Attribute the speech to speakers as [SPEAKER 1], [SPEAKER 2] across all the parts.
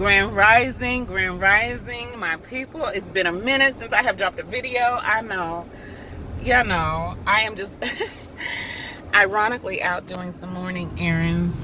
[SPEAKER 1] Grand Rising, my people. It's been a minute since I have dropped a video. I know, I am just ironically out doing some morning errands.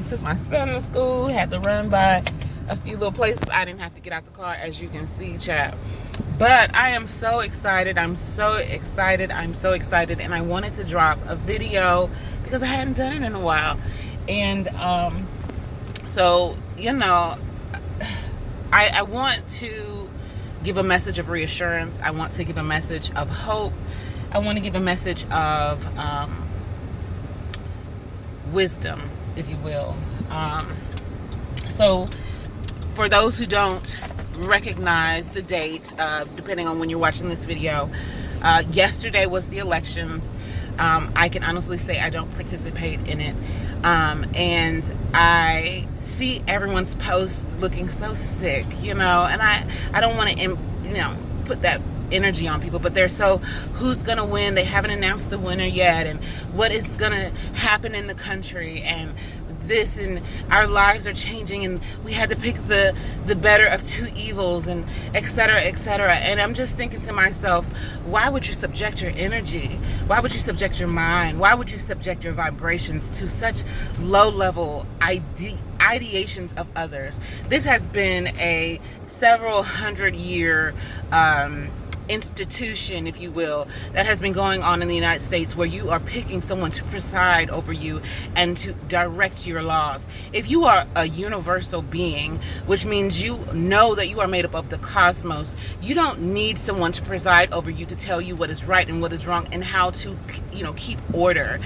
[SPEAKER 1] Took my son to school, had to run by a few little places. I didn't have to get out the car, as you can see, chat. But I am so excited. I'm so excited, and I wanted to drop a video because I hadn't done it in a while. And so, I want to give a message of reassurance. I want to give a message of hope. I want to give a message of wisdom, if you will. So for those who don't recognize the date, depending on when you're watching this video, yesterday was the elections. I can honestly say I don't participate in it. And I see everyone's posts looking so sick, and I don't want to, put that energy on people, but they're so, who's gonna win? They haven't announced the winner yet, and what is gonna happen in the country, and this, and our lives are changing, and we had to pick the better of two evils, and etc. And I'm just thinking to myself, why would you subject your energy? Why would you subject your mind? Why would you subject your vibrations to such low-level ideations of others? This has been a several hundred-year institution, if you will, that has been going on in the United States, where you are picking someone to preside over you and to direct your laws. If you are a universal being, which means you know that you are made up of the cosmos, you don't need someone to preside over you to tell you what is right and what is wrong and how to, keep order.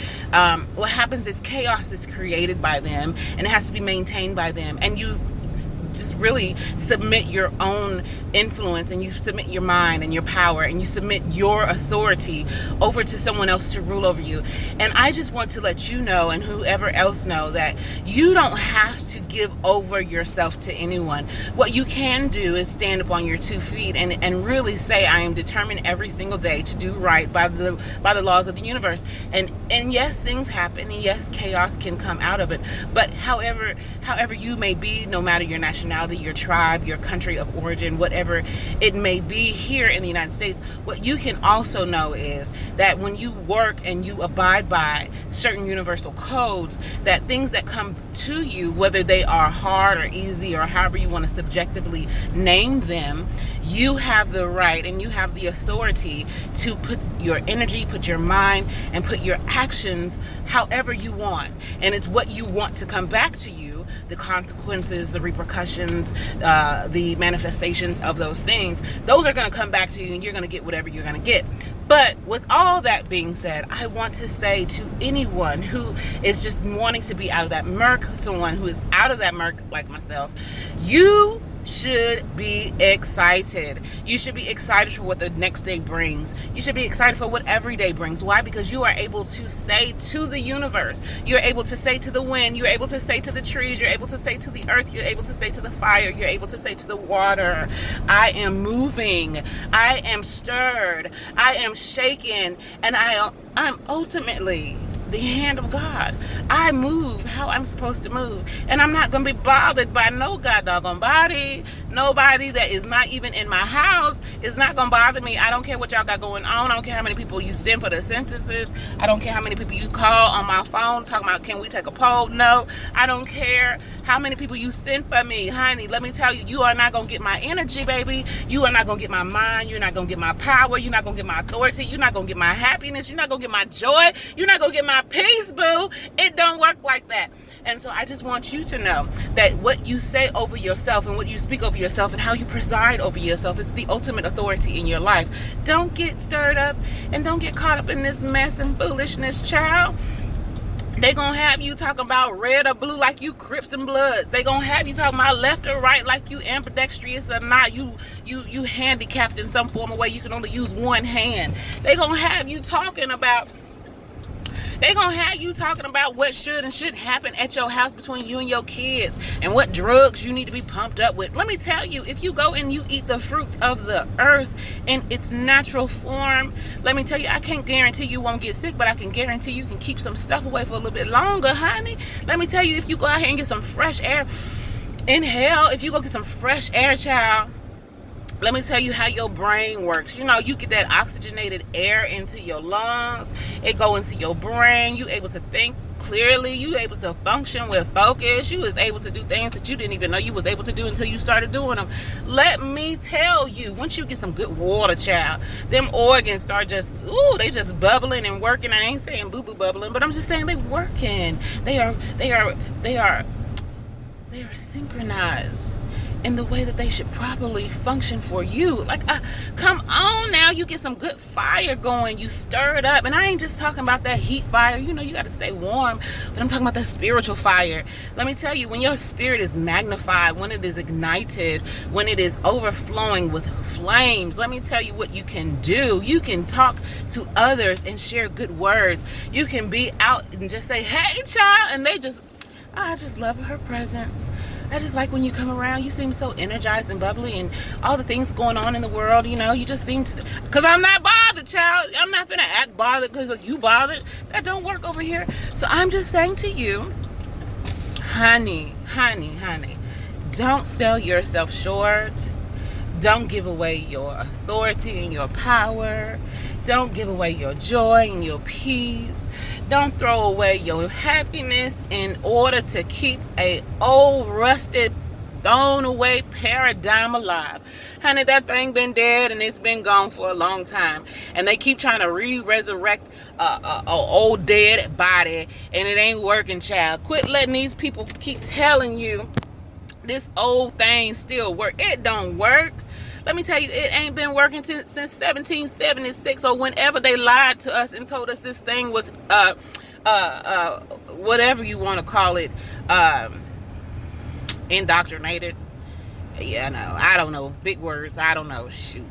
[SPEAKER 1] What happens is chaos is created by them, and it has to be maintained by them, and you just really submit your own influence, and you submit your mind and your power, and you submit your authority over to someone else to rule over you. And I just want to let you know, and whoever else know, that you don't have to give over yourself to anyone. What you can do is stand up on your 2 feet and really say, I am determined every single day to do right by the laws of the universe. And yes, things happen, and yes, chaos can come out of it. But however you may be, no matter your nationality, your tribe, your country of origin, whatever it may be here in the United States, what you can also know is that when you work and you abide by certain universal codes, that things that come to you, whether they are hard or easy or however you want to subjectively name them, you have the right and you have the authority to put your energy, put your mind, and put your actions however you want. And it's what you want to come back to you, the consequences, the repercussions, the manifestations of those things. Those are going to come back to you, and you're going to get whatever you're going to get. But with all that being said, I want to say to anyone who is just wanting to be out of that murk, someone who is out of that murk like myself, you should be excited. You should be excited for what the next day brings. You should be excited for what every day brings. Why? Because you are able to say to the universe, you're able to say to the wind, you're able to say to the trees, you're able to say to the earth, you're able to say to the fire, you're able to say to the water, I am moving, I am stirred, I am shaken, and I'm ultimately the hand of God. I move how I'm supposed to move, and I'm not going to be bothered by no god doggone body. Nobody that is not even in my house is not going to bother me. I don't care what y'all got going on. I don't care how many people you send for the censuses. I don't care how many people you call on my phone talking about, can we take a poll? No. I don't care how many people you send for me. Honey, let me tell you, you are not going to get my energy, baby. You are not going to get my mind. You're not going to get my power. You're not going to get my authority. You're not going to get my happiness. You're not going to get my joy. You're not going to get my peace, boo. It don't work like that. And so I just want you to know that what you say over yourself and what you speak over yourself and how you preside over yourself is the ultimate authority in your life. Don't get stirred up and don't get caught up in this mess and foolishness, child. They gonna have you talking about red or blue like you Crips and Bloods. They gonna have you talking about left or right like you ambidextrous or not. You handicapped in some form of way. You can only use one hand. They gonna have you talking about what should and shouldn't happen at your house between you and your kids, and what drugs you need to be pumped up with. Let me tell you, if you go and you eat the fruits of the earth in its natural form, let me tell you, I can't guarantee you won't get sick, but I can guarantee you can keep some stuff away for a little bit longer, honey. Let me tell you, if you go out here and get some fresh air, Inhale. If you go get some fresh air, child, let me tell you how your brain works. You know, you get that oxygenated air into your lungs. It go into your brain. You able to think clearly. You able to function with focus. You was able to do things that you didn't even know you was able to do until you started doing them. Let me tell you, once you get some good water, child, them organs start just, they just bubbling and working. I ain't saying boo-boo bubbling, but I'm just saying they working. They are synchronized in the way that they should properly function for you. Like, come on now, you get some good fire going, you stir it up. And I ain't just talking about that heat fire, you know, you got to stay warm, but I'm talking about that spiritual fire. Let me tell you, when your spirit is magnified, when it is ignited, when it is overflowing with flames, let me tell you what you can do. You can talk to others and share good words. You can be out and just say, hey child, and they just, I just love her presence. I just like when you come around. You seem so energized and bubbly, and all the things going on in the world, you know, you just seem to, because I'm not bothered, child. I'm not gonna act bothered because you bothered. That don't work over here. So I'm just saying to you, honey, don't sell yourself short. Don't give away your authority and your power. Don't give away your joy and your peace. Don't throw away your happiness in order to keep a old, rusted, thrown away paradigm alive. Honey, that thing been dead and it's been gone for a long time. And they keep trying to resurrect a old dead body, and it ain't working, child. Quit letting these people keep telling you this old thing still work. It don't work. Let me tell you, it ain't been working since 1776 or whenever they lied to us and told us this thing was whatever you want to call it, indoctrinated. Yeah, no, I don't know. Big words. I don't know. Shoot.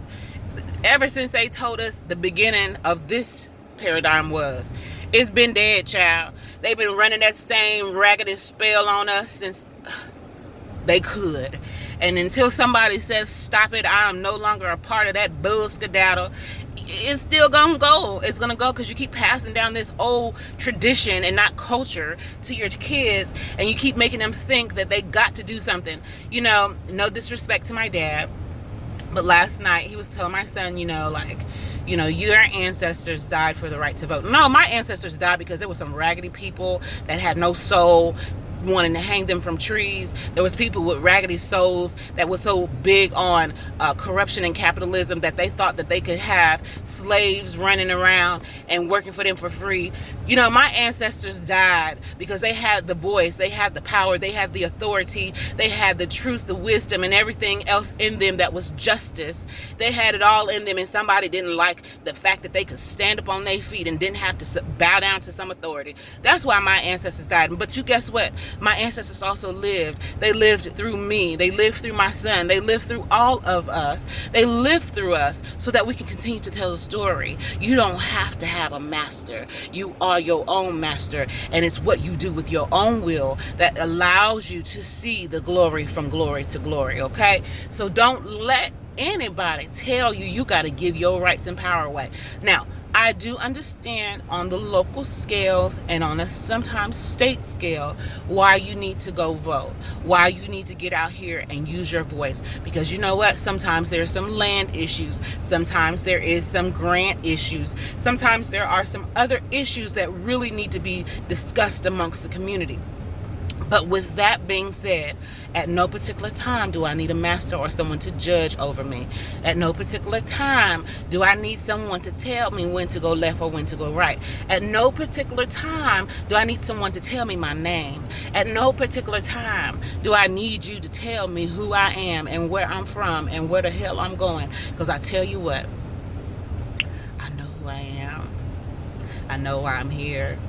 [SPEAKER 1] Ever since they told us the beginning of this paradigm was, it's been dead, child. They've been running that same raggedy spell on us since they could. And until somebody says, stop it, I am no longer a part of that bull skedaddle, it's still gonna go. It's gonna go because you keep passing down this old tradition and not culture to your kids, and you keep making them think that they got to do something. You know, no disrespect to my dad, but last night he was telling my son, you know, like, you know, your ancestors died for the right to vote. No, my ancestors died because there were some raggedy people that had no soul, wanting to hang them from trees. There was people with raggedy souls that were so big on corruption and capitalism that they thought that they could have slaves running around and working for them for free. You know, my ancestors died because they had the voice, they had the power, they had the authority, they had the truth, the wisdom, and everything else in them that was justice. They had it all in them, and somebody didn't like the fact that they could stand up on their feet and didn't have to bow down to some authority. That's why my ancestors died. But you guess what? My ancestors also lived. They lived through me. They lived through my son. They lived through all of us. They lived through us so that we can continue to tell the story. You don't have to have a master. You are your own master, and it's what you do with your own will that allows you to see the glory from glory to glory, okay? So don't let anybody tell you you got to give your rights and power away. Now, I do understand on the local scales and on a sometimes state scale why you need to go vote, why you need to get out here and use your voice. Because you know what? Sometimes there's some land issues. Sometimes there is some grant issues. Sometimes there are some other issues that really need to be discussed amongst the community. But with that being said, at no particular time do I need a master or someone to judge over me. At no particular time do I need someone to tell me when to go left or when to go right. At no particular time do I need someone to tell me my name. At no particular time do I need you to tell me who I am and where I'm from and where the hell I'm going. Because I tell you what, I know who I am. I know why I'm here.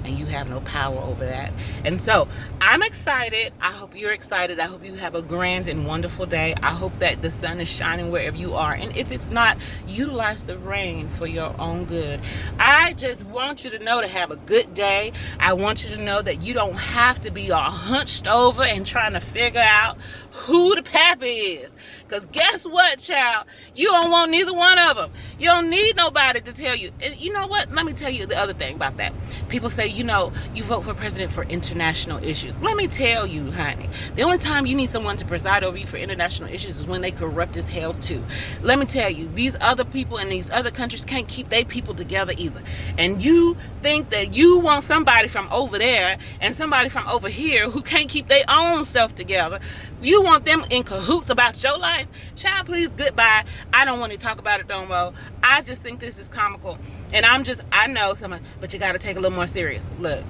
[SPEAKER 1] And you have no power over that. And so I'm excited. I hope you're excited. I hope you have a grand and wonderful day. I hope that the sun is shining wherever you are. And if it's not, utilize the rain for your own good. I just want you to know to have a good day. I want you to know that you don't have to be all hunched over and trying to figure out who the pappy is. Because guess what, child? You don't want neither one of them. You don't need nobody to tell you. And you know what? Let me tell you the other thing about that. People say you know, you vote for president for international issues. Let me tell you, honey, the only time you need someone to preside over you for international issues is when they corrupt as hell too. Let me tell you, these other people in these other countries can't keep their people together either. And you think that you want somebody from over there and somebody from over here who can't keep their own self together. You want them in cahoots about your life? Child, please, goodbye. I don't want to talk about it no more. I just think this is comical. And I know someone, but you got to take a little more serious. Look,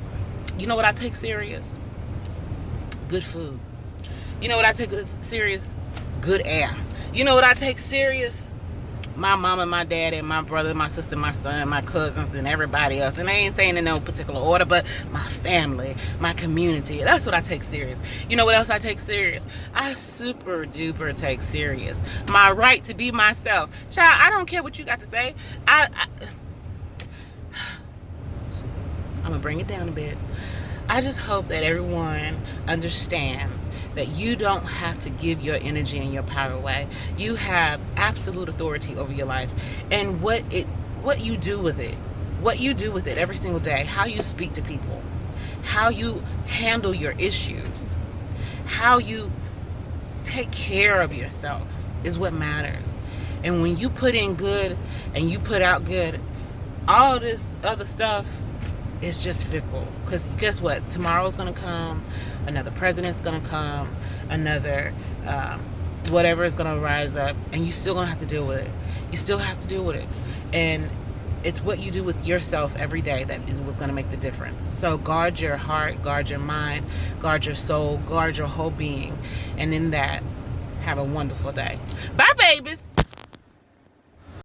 [SPEAKER 1] you know what I take serious? Good food. You know what I take serious? Good air. You know what I take serious? My mom and my dad and my brother, my sister, my son, my cousins, and everybody else. And I ain't saying in no particular order, but my family, my community. That's what I take serious. You know what else I take serious? I super duper take serious my right to be myself. Child, I don't care what you got to say. I'm going to bring it down a bit. I just hope that everyone understands that you don't have to give your energy and your power away. You have absolute authority over your life, and what you do with it every single day, how you speak to people, how you handle your issues, how you take care of yourself is what matters. And when you put in good and you put out good, all this other stuff is just fickle. Because guess what? Tomorrow's going to come. Another president's going to come. Another whatever is going to rise up. And you still going to have to deal with it. You still have to deal with it. And it's what you do with yourself every day that is what's going to make the difference. So guard your heart, guard your mind, guard your soul, guard your whole being. And in that, have a wonderful day. Bye, babies.